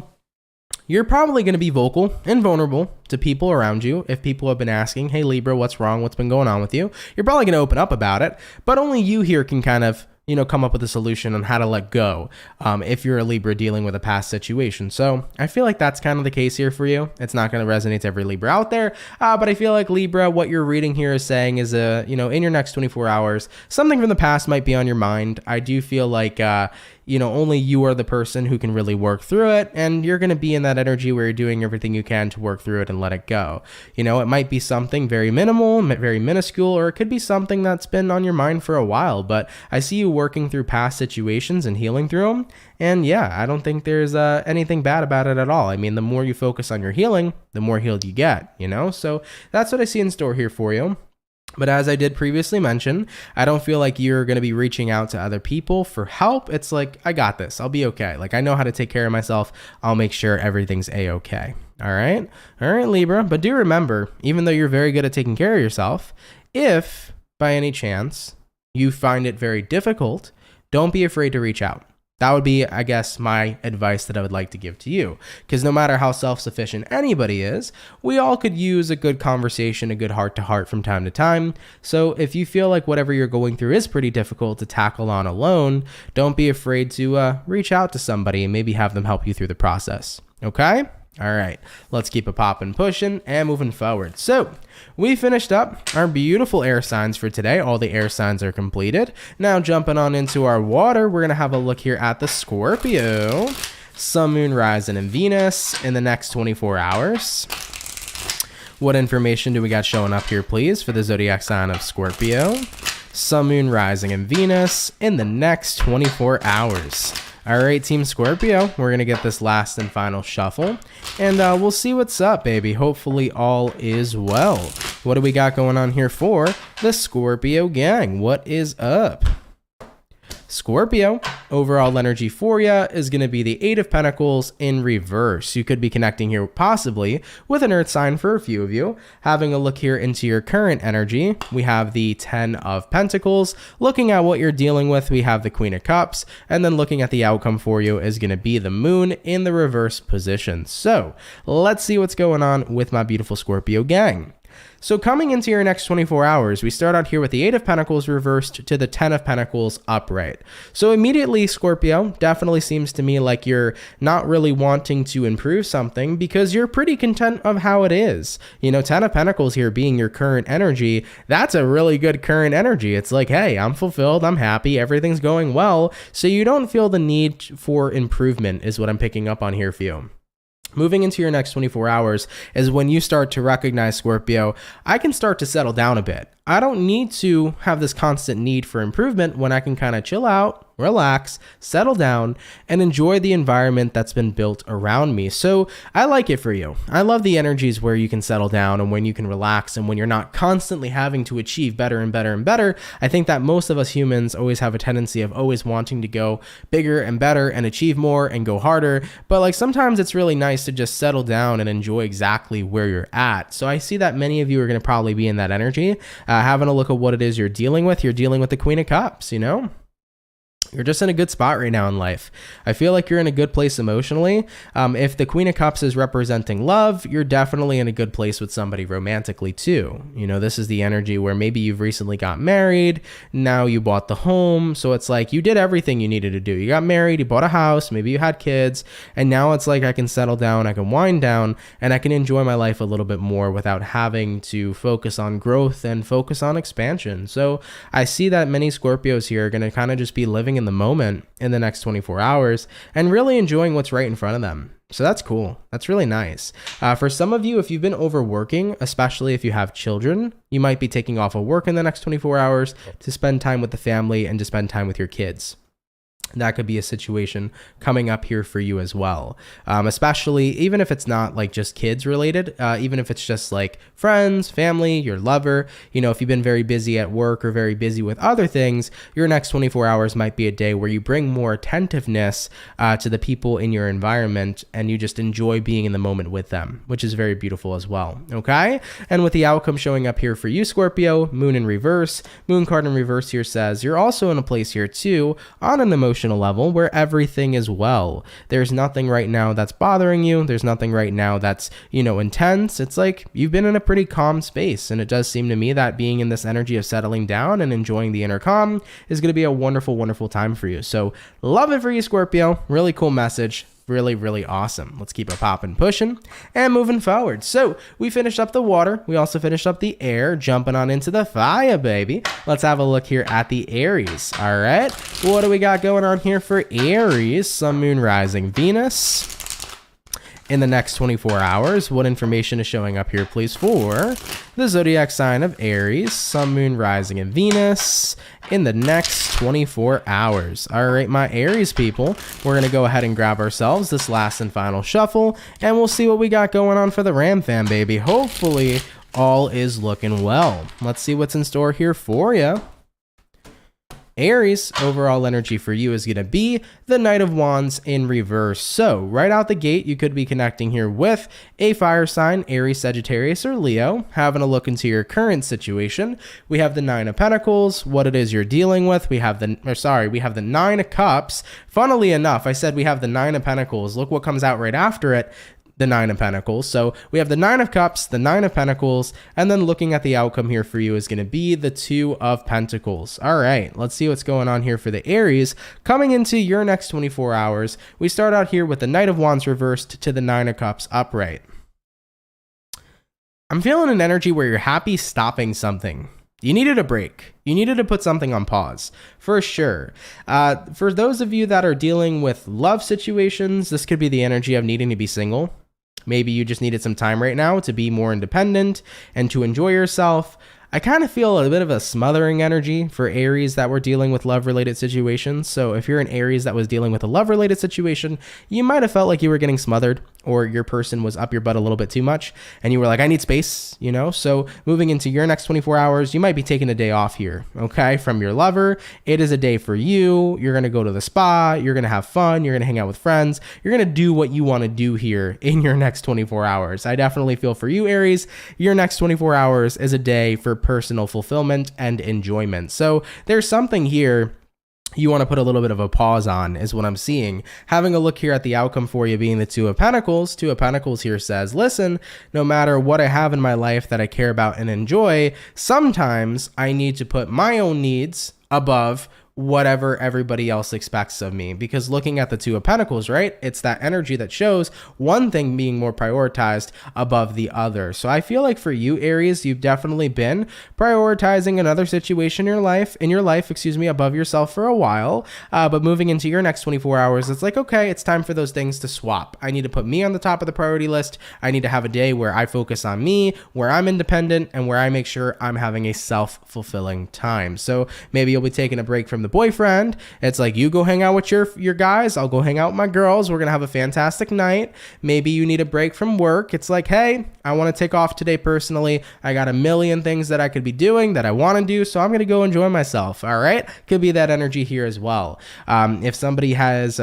you're probably going to be vocal and vulnerable to people around you. If people have been asking, hey, Libra, what's wrong? What's been going on with you? You're probably going to open up about it, but only you here can kind of, come up with a solution on how to let go if you're a Libra dealing with a past situation. So I feel like that's kind of the case here for you. It's not going to resonate to every Libra out there, but I feel like Libra, what you're reading here is saying is, in your next 24 hours, something from the past might be on your mind. I do feel like, only you are the person who can really work through it, and you're going to be in that energy where you're doing everything you can to work through it and let it go. It might be something very minimal, very minuscule, or it could be something that's been on your mind for a while, but I see you working through past situations and healing through them. And yeah, I don't think there's anything bad about it at all. I mean, the more you focus on your healing, the more healed you get, So that's what I see in store here for you. But as I did previously mention, I don't feel like you're going to be reaching out to other people for help. It's like, I got this. I'll be okay. Like, I know how to take care of myself. I'll make sure everything's a-okay. All right, Libra. But do remember, even though you're very good at taking care of yourself, if by any chance you find it very difficult, don't be afraid to reach out. That would be, I guess, my advice that I would like to give to you. Because no matter how self-sufficient anybody is, we all could use a good conversation, a good heart-to-heart from time to time. So if you feel like whatever you're going through is pretty difficult to tackle on alone, don't be afraid to reach out to somebody and maybe have them help you through the process. Okay? All right, let's keep it popping, pushing, and moving forward. So we finished up our beautiful air signs for today. All the air signs are completed. Now jumping on into our water, we're going to have a look here at the Scorpio. Sun, Moon, Rising, and Venus in the next 24 hours. What information do we got showing up here, please, for the zodiac sign of Scorpio? Sun, Moon, Rising, and Venus in the next 24 hours. All right, Team Scorpio, we're going to get this last and final shuffle, and we'll see what's up, baby. Hopefully all is well. What do we got going on here for the Scorpio gang? What is up? Scorpio, overall energy for you is going to be the Eight of Pentacles in reverse. You could be connecting here possibly with an earth sign for a few of you. Having a look here into your current energy, we have the 10 of Pentacles. Looking at what you're dealing with, we have the Queen of Cups. And then looking at the outcome for you is going to be the Moon in the reverse position. So let's see what's going on with my beautiful Scorpio gang. So coming into your next 24 hours, we start out here with the 8 of Pentacles reversed to the 10 of Pentacles upright. So immediately, Scorpio, definitely seems to me like you're not really wanting to improve something because you're pretty content of how it is. 10 of Pentacles here being your current energy, that's a really good current energy. It's like, hey, I'm fulfilled, I'm happy, everything's going well. So you don't feel the need for improvement is what I'm picking up on here for you. Moving into your next 24 hours is when you start to recognize, Scorpio, I can start to settle down a bit. I don't need to have this constant need for improvement when I can kind of chill out, relax, settle down, and enjoy the environment that's been built around me. So I like it for you. I love the energies where you can settle down and when you can relax and when you're not constantly having to achieve better and better and better. I think that most of us humans always have a tendency of always wanting to go bigger and better and achieve more and go harder. But like sometimes it's really nice to just settle down and enjoy exactly where you're at. So I see that many of you are going to probably be in that energy. Having a look at what it is you're dealing with. You're dealing with the Queen of Cups, You're just in a good spot right now in life. I feel like you're in a good place emotionally. If the Queen of Cups is representing love, you're definitely in a good place with somebody romantically too. This is the energy where maybe you've recently got married, now you bought the home. So it's like you did everything you needed to do. You got married, you bought a house, maybe you had kids, and now it's like I can settle down, I can wind down, and I can enjoy my life a little bit more without having to focus on growth and focus on expansion. So I see that many Scorpios here are going to kind of just be living in the moment in the next 24 hours and really enjoying what's right in front of them. So that's cool. That's really nice. For some of you, if you've been overworking, especially if you have children, you might be taking off of work in the next 24 hours to spend time with the family and to spend time with your kids. That could be a situation coming up here for you as well. Especially even if it's not like just kids related, even if it's just like friends, family, your lover, if you've been very busy at work or very busy with other things, your next 24 hours might be a day where you bring more attentiveness to the people in your environment and you just enjoy being in the moment with them, which is very beautiful as well. Okay. And with the outcome showing up here for you, Scorpio, Moon in reverse, Moon card in reverse here says you're also in a place here too on an emotional level where everything is well. There's nothing right now that's bothering you. There's nothing right now that's, intense. It's like you've been in a pretty calm space. And it does seem to me that being in this energy of settling down and enjoying the inner calm is going to be a wonderful, wonderful time for you. So love it for you, Scorpio. Really cool message. Really, really awesome. Let's keep it popping, pushing, and moving forward. So we finished up the water. We also finished up the air, jumping on into the fire, baby. Let's have a look here at the Aries. All right. What do we got going on here for Aries? Sun, Moon, Rising, Venus. In the next 24 hours, what information is showing up here, please, for the zodiac sign of Aries, Sun, Moon, Rising, and Venus in the next 24 hours. All right, my Aries people, we're going to go ahead and grab ourselves this last and final shuffle, and we'll see what we got going on for the Ram fam, baby. Hopefully, all is looking well. Let's see what's in store here for you. Aries, overall energy for you is going to be the Knight of Wands in reverse. So right out the gate, you could be connecting here with a fire sign, Aries, Sagittarius, or Leo, having a look into your current situation. We have the Nine of Pentacles, what it is you're dealing with. We have the Nine of Cups. Funnily enough, I said we have the Nine of Pentacles. Look what comes out right after it. The Nine of Pentacles. So we have the Nine of Cups, the Nine of Pentacles, and then looking at the outcome here for you is going to be the Two of Pentacles. All right, let's see what's going on here for the Aries. Coming into your next 24 hours, we start out here with the Knight of Wands reversed to the Nine of Cups upright. I'm feeling an energy where you're happy stopping something. You needed a break. You needed to put something on pause, for sure. For those of you that are dealing with love situations, this could be the energy of needing to be single. Maybe you just needed some time right now to be more independent and to enjoy yourself. I kind of feel a bit of a smothering energy for Aries that were dealing with love-related situations. So if you're an Aries that was dealing with a love-related situation, you might have felt like you were getting smothered, or your person was up your butt a little bit too much and you were like, I need space, you know? So moving into your next 24 hours, you might be taking a day off here, okay? From your lover. It is a day for you. You're going to go to the spa. You're going to have fun. You're going to hang out with friends. You're going to do what you want to do here in your next 24 hours. I definitely feel for you, Aries. Your next 24 hours is a day for personal fulfillment and enjoyment. So there's something here you want to put a little bit of a pause on, is what I'm seeing. Having a look here at the outcome for you being the Two of Pentacles. Two of Pentacles here says, listen, no matter what I have in my life that I care about and enjoy, sometimes I need to put my own needs above whatever everybody else expects of me. Because looking at the Two of Pentacles, right, it's that energy that shows one thing being more prioritized above the other. So I feel like for you, Aries, you've definitely been prioritizing another situation in your life, above yourself for a while. But moving into your next 24 hours, it's like, okay, it's time for those things to swap. I need to put me on the top of the priority list. I need to have a day where I focus on me, where I'm independent, and where I make sure I'm having a self-fulfilling time. So maybe you'll be taking a break from the boyfriend. It's like, you go hang out with your guys, I'll go hang out with my girls, we're gonna have a fantastic night. Maybe you need a break from work. It's like, hey, I want to take off today personally. I got a million things that I could be doing that I want to do, so I'm gonna go enjoy myself. All right, could be that energy here as well. If somebody has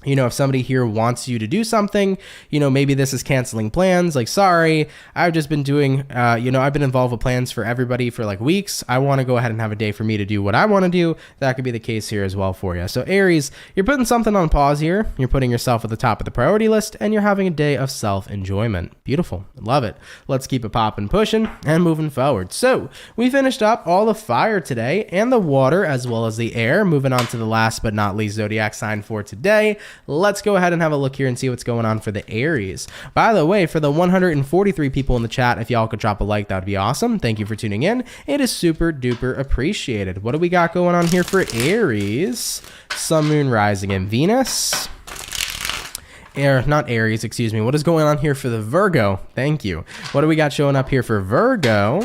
if somebody here wants you to do something, maybe this is canceling plans. Like, sorry, I've just been doing, I've been involved with plans for everybody for like weeks. I want to go ahead and have a day for me to do what I want to do. That could be the case here as well for you. So Aries, you're putting something on pause here. You're putting yourself at the top of the priority list, and you're having a day of self-enjoyment. Beautiful. Love it. Let's keep it popping, pushing, and moving forward. So we finished up all the fire today and the water as well as the air. Moving on to the last but not least zodiac sign for today. Let's go ahead and have a look here and see what's going on for the Aries. By the way, for the 143 people in the chat, if y'all could drop a like, that would be awesome. Thank you for tuning in. It is super duper appreciated. What do we got going on here for Aries? Sun, Moon, Rising, and Venus. Not Aries, excuse me. What is going on here for the Virgo? Thank you. What do we got showing up here for Virgo?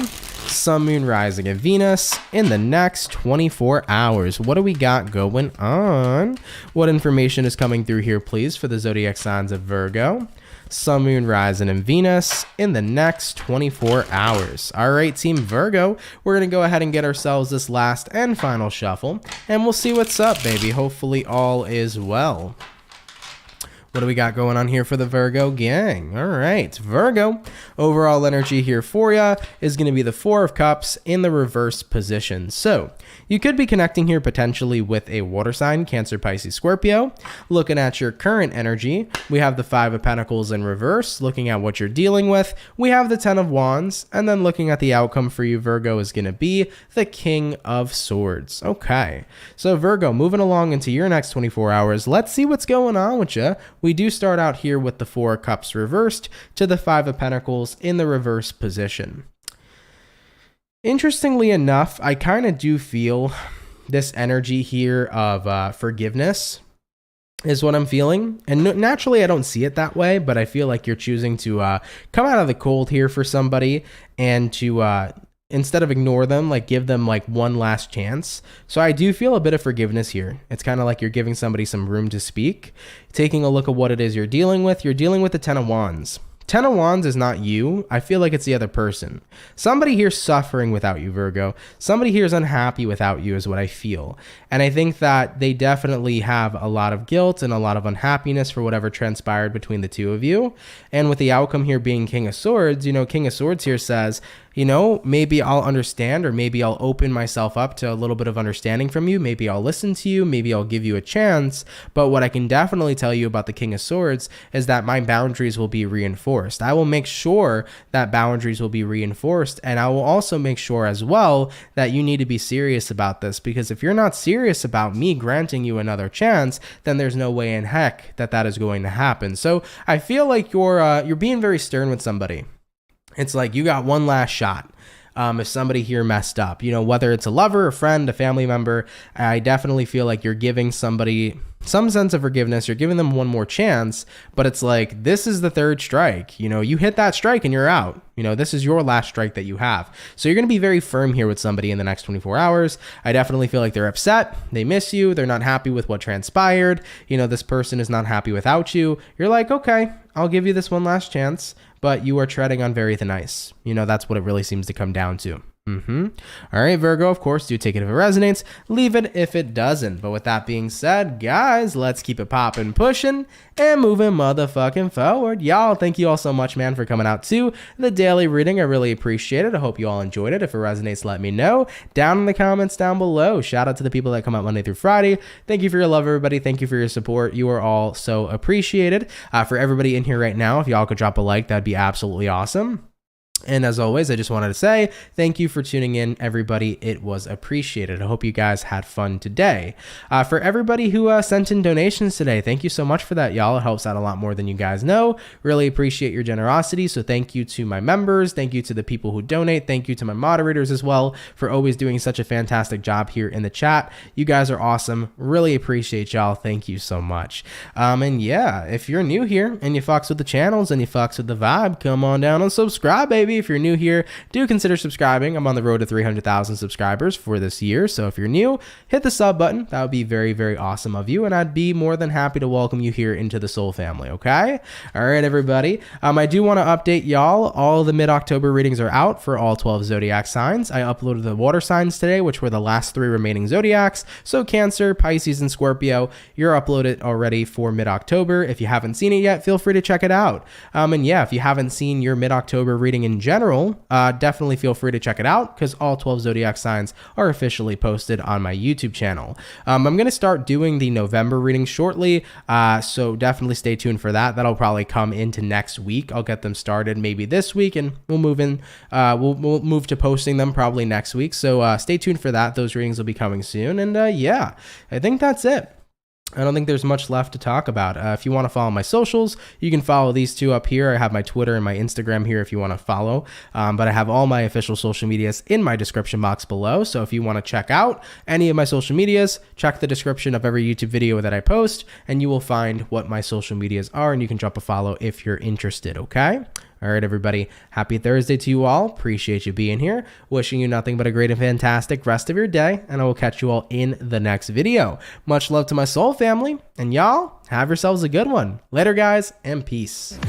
Sun, Moon, Rising, and Venus in the next 24 hours. What do we got going on? What information is coming through here, please, for the zodiac signs of Virgo? Sun, Moon, Rising, and Venus in the next 24 hours. All right, Team Virgo, we're going to go ahead and get ourselves this last and final shuffle, and we'll see what's up, baby. Hopefully all is well. What do we got going on here for the Virgo gang? All right, Virgo, overall energy here for you is going to be the Four of Cups in the reverse position. So you could be connecting here potentially with a water sign, Cancer, Pisces, Scorpio. Looking at your current energy, we have the Five of Pentacles in reverse. Looking at what you're dealing with, we have the Ten of Wands. And then looking at the outcome for you, Virgo, is going to be the King of Swords. Okay, so Virgo, moving along into your next 24 hours, let's see what's going on with you. We do start out here with the Four of Cups reversed to the Five of Pentacles in the reverse position. Interestingly enough, I kind of do feel this energy here of forgiveness is what I'm feeling. And naturally, I don't see it that way, but I feel like you're choosing to come out of the cold here for somebody and to instead of ignore them, like give them like one last chance. So I do feel a bit of forgiveness here. It's kind of like you're giving somebody some room to speak, taking a look at what it is you're dealing with. You're dealing with the Ten of Wands. Ten of Wands is not you. I feel like it's the other person. Somebody here's suffering without you, Virgo. Somebody here is unhappy without you is what I feel. And I think that they definitely have a lot of guilt and a lot of unhappiness for whatever transpired between the two of you. And with the outcome here being King of Swords, you know, King of Swords here says, you know, maybe I'll understand, or maybe I'll open myself up to a little bit of understanding from you. Maybe I'll listen to you. Maybe I'll give you a chance. But what I can definitely tell you about the King of Swords is that my boundaries will be reinforced. I will make sure that boundaries will be reinforced. And I will also make sure as well that you need to be serious about this, because if you're not serious about me granting you another chance, then there's no way in heck that that is going to happen. So I feel like you're being very stern with somebody. It's like you got one last shot. If somebody here messed up, you know, whether it's a lover, a friend, a family member, I definitely feel like you're giving somebody some sense of forgiveness. You're giving them one more chance, but it's like, this is the third strike. You know, you hit that strike and you're out. You know, this is your last strike that you have. So you're going to be very firm here with somebody in the next 24 hours. I definitely feel like they're upset. They miss you. They're not happy with what transpired. You know, this person is not happy without you. You're like, okay, I'll give you this one last chance, but you are treading on very thin ice. You know, that's what it really seems to come down to. All right, Virgo, of course, do take it if it resonates, leave it if it doesn't. But with that being said, guys, let's keep it popping, pushing, and moving motherfucking forward. Y'all, thank you all so much, man, for coming out to the daily reading. I really appreciate it. I hope you all enjoyed it. If it resonates, let me know down in the comments down below. Shout out to the people that come out Monday through Friday. Thank you for your love, everybody. Thank you for your support. You are all so appreciated. For everybody in here right now, if y'all could drop a like, that'd be absolutely awesome. And as always, I just wanted to say thank you for tuning in, everybody. It was appreciated. I hope you guys had fun today. For everybody who sent in donations today, thank you so much for that, y'all. It helps out a lot more than you guys know. Really appreciate your generosity. So thank you to my members. Thank you to the people who donate. Thank you to my moderators as well for always doing such a fantastic job here in the chat. You guys are awesome. Really appreciate y'all. Thank you so much. And yeah, if you're new here and you fucks with the channels and you fucks with the vibe, come on down and subscribe, baby. If you're new here, do consider subscribing. I'm on the road to 300,000 subscribers for this year. So if you're new, hit the sub button. That would be very, very awesome of you. And I'd be more than happy to welcome you here into the Soul family. Okay. All right, everybody. I do want to update y'all. All the mid-October readings are out for all 12 zodiac signs. I uploaded the water signs today, which were the last 3 remaining zodiacs. So Cancer, Pisces, and Scorpio, you're uploaded already for mid-October. If you haven't seen it yet, feel free to check it out. And yeah, if you haven't seen your mid-October reading in general, definitely feel free to check it out, because all 12 zodiac signs are officially posted on my YouTube channel. I'm going to start doing the November reading shortly, so definitely stay tuned for that. That'll probably come into next week. I'll get them started maybe this week, and we'll move in. We'll move to posting them probably next week. So stay tuned for that. Those readings will be coming soon. And yeah, I think that's it. I don't think there's much left to talk about. If you want to follow my socials, you can follow these two up here. I have my Twitter and my Instagram here if you want to follow. But I have all my official social medias in my description box below. So if you want to check out any of my social medias, check the description of every YouTube video that I post, and you will find what my social medias are, and you can drop a follow if you're interested, okay? All right, everybody. Happy Thursday to you all. Appreciate you being here. Wishing you nothing but a great and fantastic rest of your day, and I will catch you all in the next video. Much love to my soul family, and y'all have yourselves a good one. Later, guys, and peace.